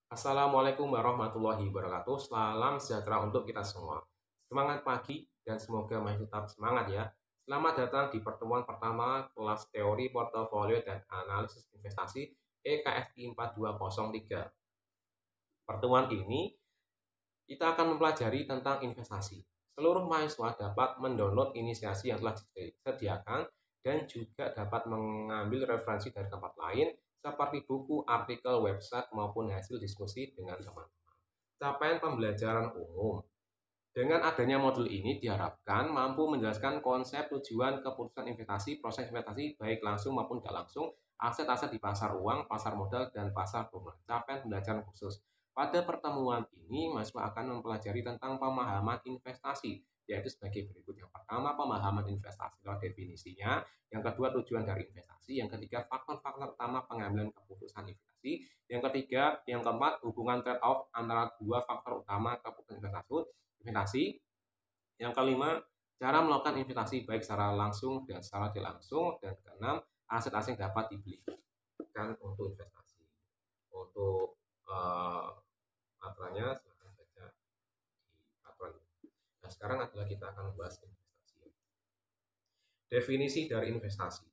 Assalamualaikum warahmatullahi wabarakatuh. Salam sejahtera untuk kita semua. Semangat pagi dan semoga masih tetap semangat ya. Selamat datang di pertemuan pertama kelas teori portofolio dan analisis investasi EKFI 4203. Pertemuan ini kita akan mempelajari tentang investasi. Seluruh mahasiswa dapat mendownload inisiasi yang telah disediakan dan juga dapat mengambil referensi dari tempat lain seperti buku, artikel, website, maupun hasil diskusi dengan teman-teman. Capaian pembelajaran umum. Dengan adanya modul ini diharapkan mampu menjelaskan konsep, tujuan, keputusan investasi, proses investasi baik langsung maupun tidak langsung, aset-aset di pasar uang, pasar modal, dan pasar keuangan. Capaian pembelajaran khusus. Pada pertemuan ini, mahasiswa akan mempelajari tentang pemahaman investasi, yaitu sebagai berikut. Yang pertama, pemahaman investasi atau definisinya. Yang kedua, tujuan dari investasi. Yang ketiga, faktor-faktor utama pengambilan keputusan investasi. Yang ketiga, yang keempat, hubungan trade-off antara dua faktor utama keputusan investasi. Yang kelima, cara melakukan investasi baik secara langsung dan secara tidak langsung. Dan keenam, aset-aset yang dapat dibeli kan untuk investasi. Untuk aturannya silahkan baca di aturan. Nah, sekarang adalah kita akan membahas investasi. Definisi dari investasi.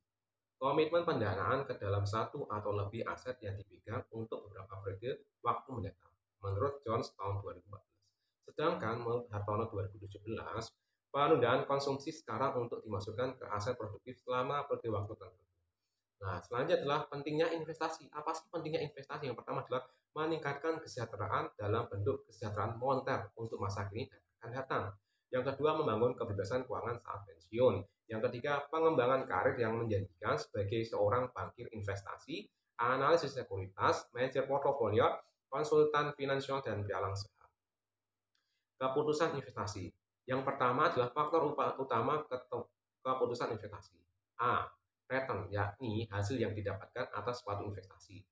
Komitmen pendanaan ke dalam satu atau lebih aset yang dipegang untuk beberapa periode waktu mendatang. Menurut Jones tahun 2014. Sedangkan menurut Hartono 2017, penundaan konsumsi sekarang untuk dimasukkan ke aset produktif selama periode waktu tertentu. Nah, selanjutnya adalah pentingnya investasi. Apa sih pentingnya investasi? Yang pertama adalah meningkatkan kesejahteraan dalam bentuk kesejahteraan moneter untuk masa kini dan akan datang. Yang kedua, membangun kebebasan keuangan saat pensiun. Yang ketiga, pengembangan karir yang menjanjikan sebagai seorang bankir investasi, analisis sekuritas, manajer portofolio, konsultan finansial, dan pialang saham. Keputusan investasi. Yang pertama adalah faktor utama keputusan investasi. A. Return, yakni hasil yang didapatkan atas suatu investasi.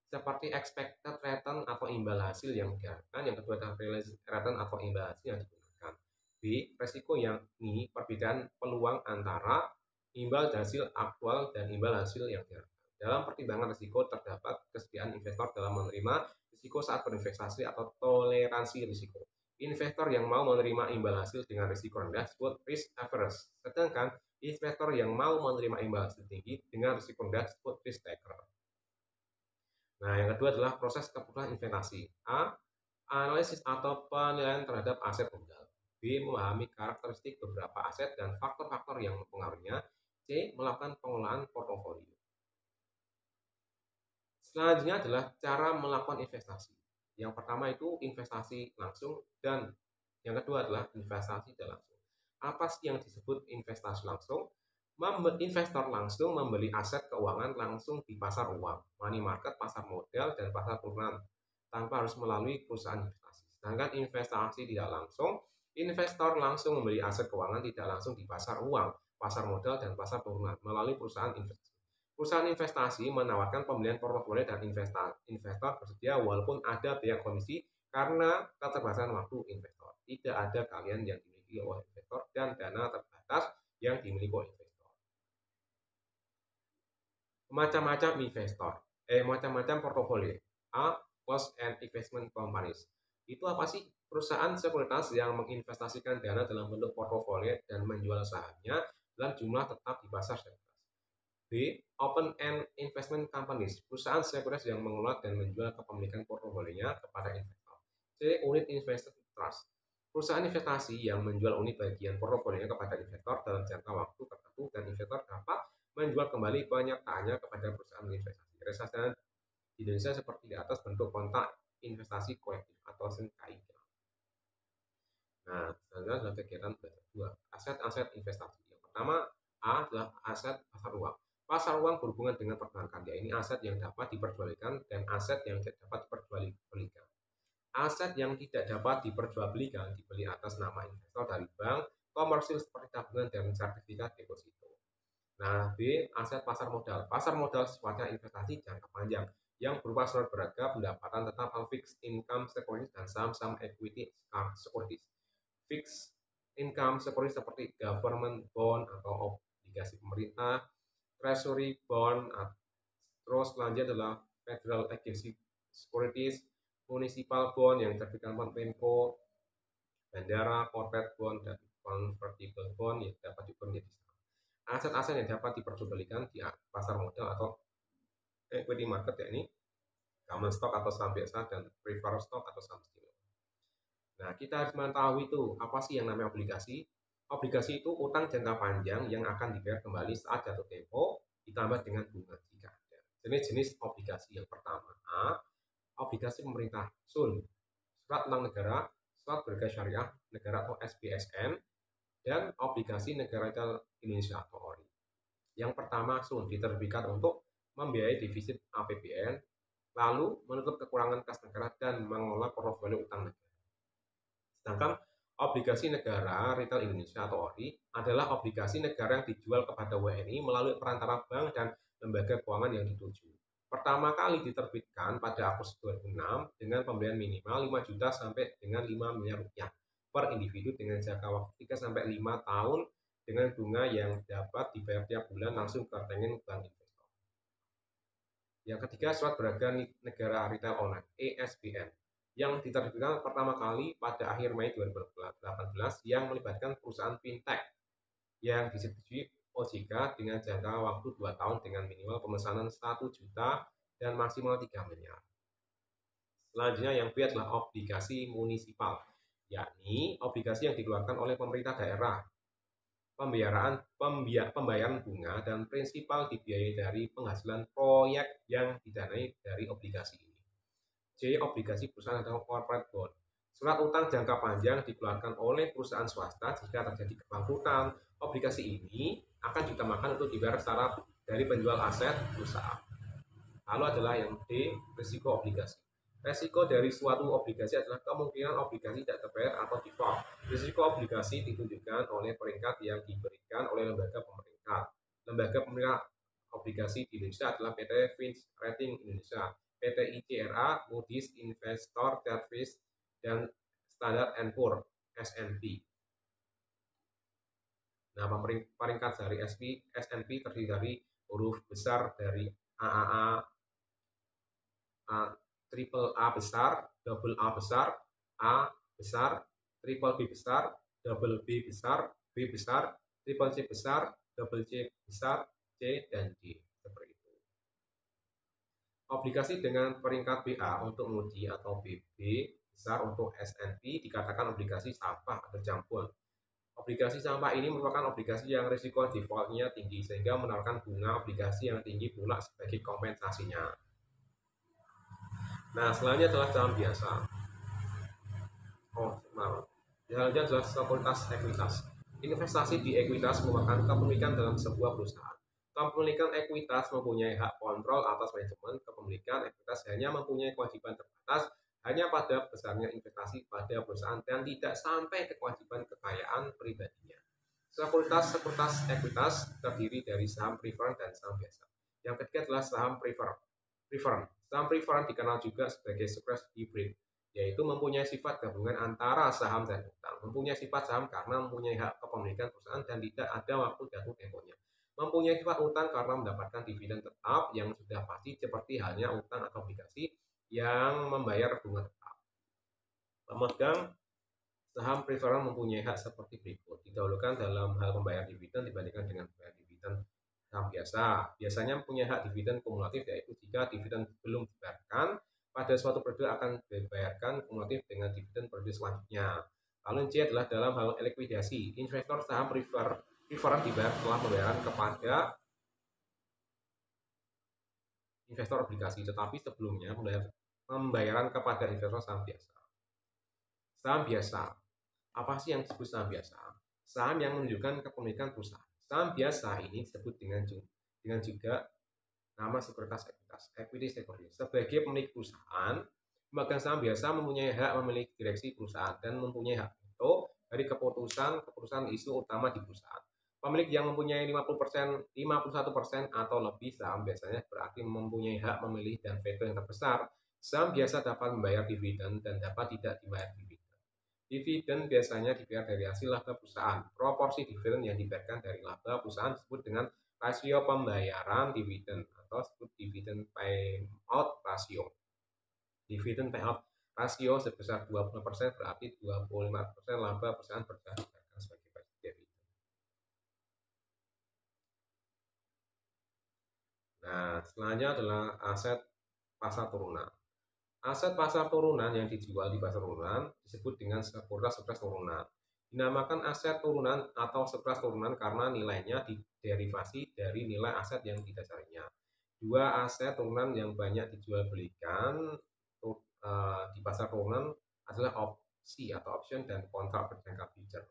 Seperti expected return atau imbal hasil yang diharapkan. Yang kedua adalah realized return atau imbal hasil yang digunakan. B. Resiko, yakni perbedaan peluang antara imbal hasil aktual dan imbal hasil yang diharapkan. Dalam pertimbangan risiko terdapat kesediaan investor dalam menerima risiko saat berinvestasi atau toleransi risiko. Investor yang mau menerima imbal hasil dengan risiko rendah disebut risk averse. Sedangkan investor yang mau menerima imbal hasil tinggi dengan risiko rendah disebut risk taker. Nah, yang kedua adalah proses keputusan investasi. A. Analisis atau penilaian terhadap aset modal. B. Memahami karakteristik beberapa aset dan faktor-faktor yang mempengaruhinya. C. Melakukan pengelolaan portofolio. Selanjutnya adalah cara melakukan investasi. Yang pertama itu investasi langsung dan yang kedua adalah investasi tidak langsung. Apa sih yang disebut investasi langsung? Investor langsung membeli aset keuangan langsung di pasar uang, money market, pasar modal, dan pasar turunan tanpa harus melalui perusahaan investasi. Sedangkan investasi tidak langsung, investor langsung membeli aset keuangan tidak langsung di pasar uang, pasar modal, dan pasar turunan melalui perusahaan investasi. Perusahaan investasi menawarkan pembelian portofolio dan investor bersedia walaupun ada biaya komisi karena keterbatasan waktu investor. Tidak ada kalian yang dimiliki oleh investor dan dana terbatas yang dimiliki oleh investor. Macam-macam portofolio. A. Closed and investment companies. Itu apa sih? Perusahaan sekuritas yang menginvestasikan dana dalam bentuk portofolio dan menjual sahamnya dalam jumlah tetap di pasar sekuritas. B. Open and investment companies. Perusahaan sekuritas yang mengelola dan menjual kepemilikan portofolionya kepada investor. C. Unit investment trust. Perusahaan investasi yang menjual unit bagian portofolionya kepada investor dalam jangka waktu tertentu dan investor dapat menjual kembali penyertaannya kepada perusahaan investasi. Reksadana di Indonesia seperti di atas bentuk kontak investasi kolektif atau SKI. Nah, selanjutnya adalah kegiatan belajar dua. Aset-aset investasi. Yang pertama, A adalah aset pasar uang. Pasar uang berhubungan dengan perbankan, yaitu aset yang dapat diperjualbelikan dan aset yang tidak dapat diperjualbelikan. Aset yang tidak dapat diperjualbelikan dibeli atas nama investor dari bank komersil seperti tabungan dan sertifikat deposito. Nah, B. Aset pasar modal. Pasar modal sifatnya investasi jangka panjang yang berupa surat berharga, pendapatan tetap atau fixed income securities dan saham-saham equity securities. Fixed income securities seperti government bond atau obligasi pemerintah, treasury bond, terus selanjutnya adalah federal agency securities, municipal bond yang diterbitkan Menko, bandara, corporate bond, dan convertible bond yang dapat diukur menjadi saham. Aset-aset yang dapat diperjualbelikan di pasar modal atau equity market, yakni common stock atau saham biasa dan preferred stock atau saham istimewa. Nah, kita harus mengetahui itu apa sih yang namanya obligasi. Obligasi itu utang jangka panjang yang akan dibayar kembali saat jatuh tempo ditambah dengan bunga jika ada. Jenis-jenis obligasi yang pertama, A, obligasi pemerintah, SUN, surat utang negara, surat berharga syariah negara atau SBSN, dan obligasi negara Indonesia atau ORI. Yang pertama, SUN diterbitkan untuk membiayai defisit APBN, lalu menutup kekurangan kas negara dan mengelola portofolio utang negara. Sedangkan obligasi negara retail Indonesia atau ORI adalah obligasi negara yang dijual kepada WNI melalui perantara bank dan lembaga keuangan yang dituju. Pertama kali diterbitkan pada Agustus 2006 dengan pembelian minimal 5 juta sampai dengan 5 miliar rupiah per individu dengan jangka waktu 3 sampai 5 tahun dengan bunga yang dapat dibayar tiap bulan langsung ke rekening bank investor. Yang ketiga, surat berharga negara retail online (ESBN) yang diterbitkan pertama kali pada akhir Mei 2018 yang melibatkan perusahaan fintech yang disetujui OJK dengan jangka waktu 2 tahun dengan minimal pemesanan 1 juta dan maksimal 3 miliar. Selanjutnya yang B adalah obligasi munisipal, yakni obligasi yang dikeluarkan oleh pemerintah daerah. Pembayaran bunga dan prinsipal dibiayai dari penghasilan proyek yang didanai dari obligasi ini. C. Obligasi perusahaan atau corporate bond. Surat utang jangka panjang dikeluarkan oleh perusahaan swasta jika terjadi kebangkrutan. Obligasi ini akan ditambahkan untuk dibayar secara dari penjual aset perusahaan. Lalu adalah yang D, risiko obligasi. Risiko dari suatu obligasi adalah kemungkinan obligasi tidak terbayar atau default. Risiko obligasi ditunjukkan oleh peringkat yang diberikan oleh lembaga pemerintah. Lembaga pemerintah obligasi di Indonesia adalah PT Fitch Rating Indonesia, PT ICRA, Moody's Investor Service, dan Standard & Poor's (S&P). Nah, peringkat dari S&P terdiri dari huruf besar dari AAA, triple A besar, double A besar, A besar, triple B besar, double B besar, B besar, triple C besar, double C besar, C, dan D. Seperti itu. Obligasi dengan peringkat BA untuk Moody atau BB besar untuk S&P dikatakan obligasi sampah atau jambon. Obligasi sampah ini merupakan obligasi yang risiko defaultnya tinggi sehingga menawarkan bunga obligasi yang tinggi pula sebagai kompensasinya. Nah, selanjutnya adalah saham biasa. Selanjutnya adalah sekuritas ekuitas. Investasi di ekuitas merupakan kepemilikan dalam sebuah perusahaan. Kepemilikan ekuitas mempunyai hak kontrol atas manajemen. Kepemilikan ekuitas hanya mempunyai kewajiban terbatas hanya pada besarnya investasi pada perusahaan dan tidak sampai ke kewajiban kekayaan pribadinya. Sekuritas ekuitas terdiri dari saham preferred dan saham biasa. Yang ketiga adalah saham preferred. Saham preferred dikenal juga sebagai sekuritas hybrid, yaitu mempunyai sifat gabungan antara saham dan utang. Mempunyai sifat saham karena mempunyai hak kepemilikan perusahaan dan tidak ada waktu jatuh temponya. Mempunyai sifat utang karena mendapatkan dividen tetap yang sudah pasti seperti halnya utang atau obligasi yang membayar bunga tetap. Pemegang saham preferred mempunyai hak seperti berikut. Didahulukan dalam hal membayar dividen dibandingkan dengan membayar dividen saham biasa. Biasanya mempunyai hak dividen kumulatif, yaitu jika dividen belum dibayarkan pada suatu periode akan dibayarkan kumulatif dengan dividen periode selanjutnya. Lalu C adalah dalam hal likuidasi. Investor saham preferred dibayar setelah pembayaran kepada investor obligasi, tetapi sebelumnya pembayaran kepada investor saham biasa. Saham biasa. Apa sih yang disebut saham biasa? Saham yang menunjukkan kepemilikan perusahaan. Saham biasa ini disebut dengan juga nama sekuritas ekuitas, equity security. Sebagai pemilik perusahaan, pemegang saham biasa mempunyai hak memiliki direksi perusahaan dan mempunyai hak veto dari keputusan isu utama di perusahaan. Pemilik yang mempunyai 50%, 51% atau lebih saham biasanya berarti mempunyai hak memilih dan veto yang terbesar. Saham biasa dapat membayar dividen dan dapat tidak dibayar dividen. Dividen biasanya dibayar dari hasil laba perusahaan. Proporsi dividen yang dibayarkan dari laba perusahaan disebut dengan rasio pembayaran dividen atau disebut dividend payout ratio. Dividend payout Rasio sebesar 20% berarti 25% laba perusahaan berdasarkan sebagai dividen. Nah, selanjutnya adalah aset pasar turunan. Aset pasar turunan yang dijual di pasar turunan disebut dengan sekuritas turunan. Dinamakan aset turunan atau sekuritas turunan karena nilainya diderivasi dari nilai aset yang didasarinya. Dua aset turunan yang banyak dijual belikan di pasar turunan adalah opsi atau option dan kontrak berjangka future.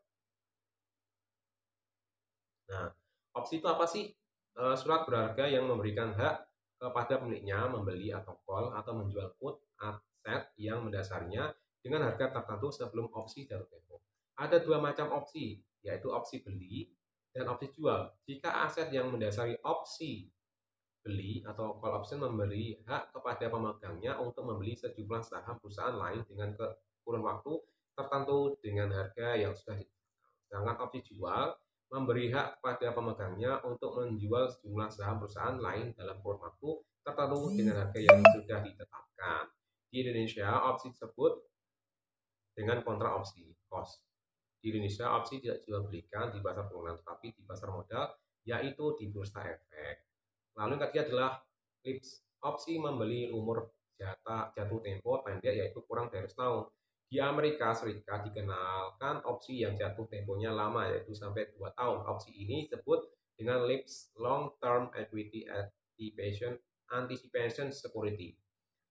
Nah, opsi itu apa sih? Surat berharga yang memberikan hak kepada pemiliknya membeli atau call atau menjual put aset yang mendasarinya dengan harga tertentu sebelum opsi jatuh tempo. Ada dua macam opsi, yaitu opsi beli dan opsi jual. Jika aset yang mendasari opsi beli atau call option memberi hak kepada pemegangnya untuk membeli sejumlah saham perusahaan lain dengan kurun waktu tertentu dengan harga yang sudah ditetapkan. Sedangkan opsi jual memberi hak kepada pemegangnya untuk menjual sejumlah saham perusahaan lain dalam kurun waktu tertentu dengan harga yang sudah ditetapkan. Di Indonesia, opsi disebut dengan kontrak opsi (KOS). Di Indonesia, opsi tidak jual belikan di pasar turunan, tetapi di pasar modal, yaitu di bursa efek. Lalu yang ketiga adalah LIPS, opsi membeli umur jatuh tempo pendek yaitu kurang dari setahun. Di Amerika Serikat dikenalkan opsi yang jatuh temponya lama yaitu sampai 2 tahun. Opsi ini disebut dengan LIPS, Long Term Equity Anticipation Security.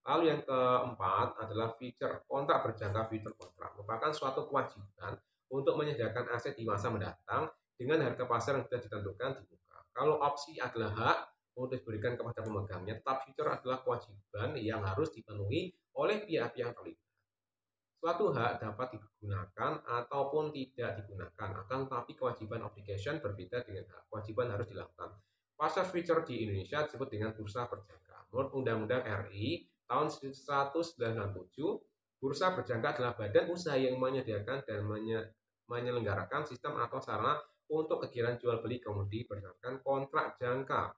Lalu yang keempat adalah future, kontrak berjangka future kontrak, merupakan suatu kewajiban untuk menyediakan aset di masa mendatang dengan harga pasar yang sudah ditentukan di muka. Kalau opsi adalah hak untuk diberikan kepada pemegangnya, tetap future adalah kewajiban yang harus dipenuhi oleh pihak-pihak terlibat. Suatu hak dapat digunakan ataupun tidak digunakan, akan tetapi kewajiban obligation berbeda dengan hak. Kewajiban harus dilakukan. Pasar future di Indonesia disebut dengan bursa berjangka. Menurut Undang-Undang RI tahun 1997, bursa berjangka adalah badan usaha yang menyediakan dan menyelenggarakan sistem atau sarana untuk kegiatan jual beli komoditi berdasarkan kontrak jangka.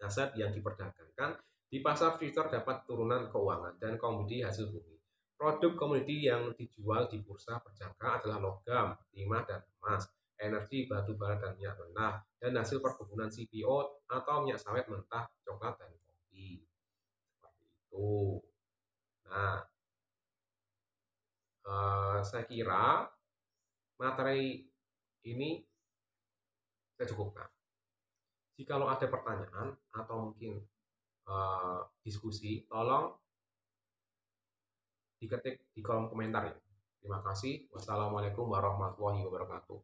Aset yang diperdagangkan di pasar future dapat turunan keuangan dan komoditi hasil bumi. Produk komoditi yang dijual di bursa berjangka adalah logam, timah, dan emas, energi, batu bara, dan minyak mentah, dan hasil perkebunan CPO atau minyak sawit mentah, coklat, dan kopi. Seperti itu. Nah, saya kira materi ini saya cukupkan. Jika ada pertanyaan atau mungkin diskusi, tolong diketik di kolom komentar ya. Terima kasih. Wassalamualaikum warahmatullahi wabarakatuh.